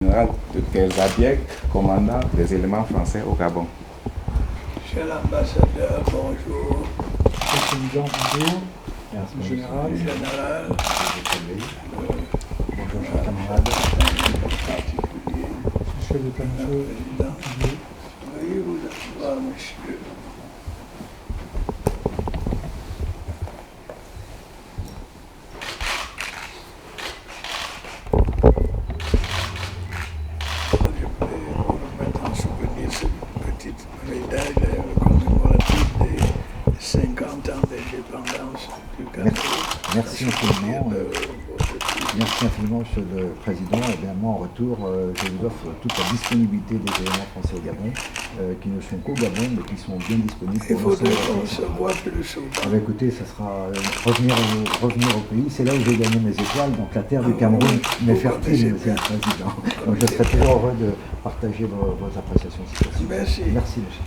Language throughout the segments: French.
Général de Kersabiek, commandant des éléments français au Gabon. Cher l'ambassadeur, bonjour. Président, bonjour. Merci, général. Bonjour, chers camarades. particulier. Chef d'état-major. Président. Veuillez vous asseoir, monsieur. Je voulais vous remettre en souvenir cette petite médaille commémorative des 50 ans d'indépendance du Cameroun. Merci infiniment. Merci infiniment, Monsieur le Président. Et bien, moi, en retour, je vous offre toute la disponibilité des éléments français au Gabon, qui ne sont qu'au Gabon, mais qui sont bien disponibles Il pour faudrait l'ensemble de la qu'on se France. voit plus souvent. Ah bah, écoutez, ça sera revenir au pays. C'est là où j'ai gagné mes étoiles, donc la terre du Cameroun m'est fertile, Monsieur le Président. Donc je serai toujours heureux de partager vos appréciations si possible. Merci. Merci, monsieur.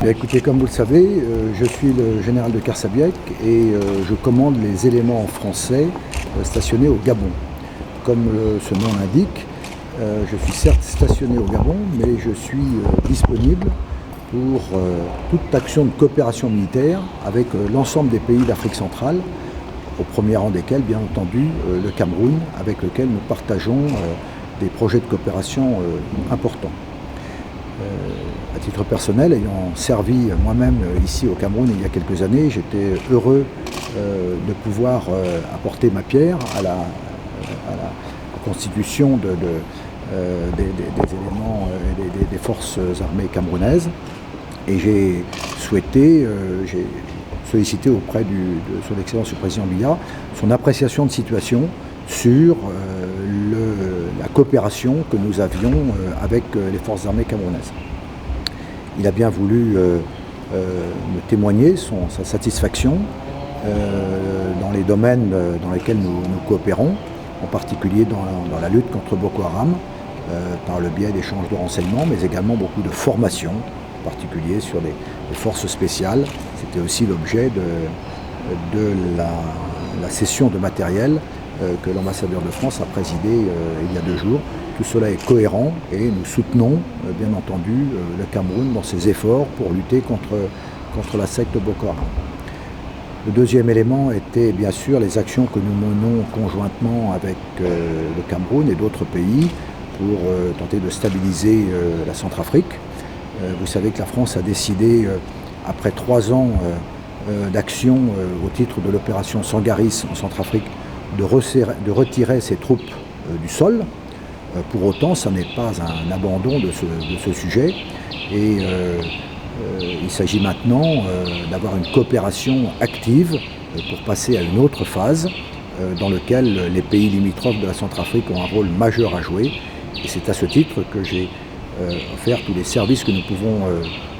Bien, écoutez, comme vous le savez, je suis le général de Kersabiek et je commande les éléments français stationnés au Gabon. Comme ce nom l'indique, je suis certes stationné au Gabon, mais je suis disponible pour toute action de coopération militaire avec l'ensemble des pays d'Afrique centrale, au premier rang desquels, bien entendu, le Cameroun, avec lequel nous partageons des projets de coopération importants. À titre personnel, ayant servi moi-même ici au Cameroun il y a quelques années, j'étais heureux de pouvoir apporter ma pierre à la constitution des éléments des forces armées camerounaises. Et j'ai sollicité auprès de son Excellence le Président Biya son appréciation de situation sur la coopération que nous avions avec les forces armées camerounaises. Il a bien voulu me témoigner sa satisfaction dans les domaines dans lesquels nous coopérons, en particulier dans la lutte contre Boko Haram, par le biais d'échanges de renseignements, mais également beaucoup de formation, en particulier sur les forces spéciales. C'était aussi l'objet de la cession de matériel que l'ambassadeur de France a présidé il y a 2 jours. Tout cela est cohérent et nous soutenons bien entendu le Cameroun dans ses efforts pour lutter contre la secte Boko Haram. Le deuxième élément était bien sûr les actions que nous menons conjointement avec le Cameroun et d'autres pays pour tenter de stabiliser la Centrafrique. Vous savez que la France a décidé, après 3 ans d'action au titre de l'opération Sangaris en Centrafrique, de retirer ses troupes du sol. Pour autant, ça n'est pas un abandon de ce sujet et il s'agit maintenant d'avoir une coopération active pour passer à une autre phase dans laquelle les pays limitrophes de la Centrafrique ont un rôle majeur à jouer. Et c'est à ce titre que j'ai offert tous les services que nous pouvons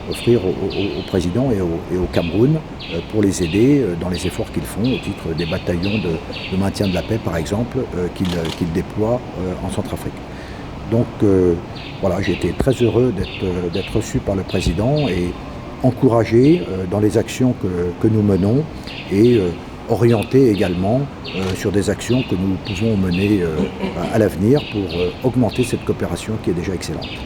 offrir au président et au Cameroun pour les aider dans les efforts qu'ils font au titre des bataillons de maintien de la paix, par exemple, qu'ils déploient en Centrafrique. Donc voilà, j'ai été très heureux d'être reçu par le président et encouragé dans les actions que nous menons et orienté également sur des actions que nous pouvons mener à l'avenir pour augmenter cette coopération qui est déjà excellente.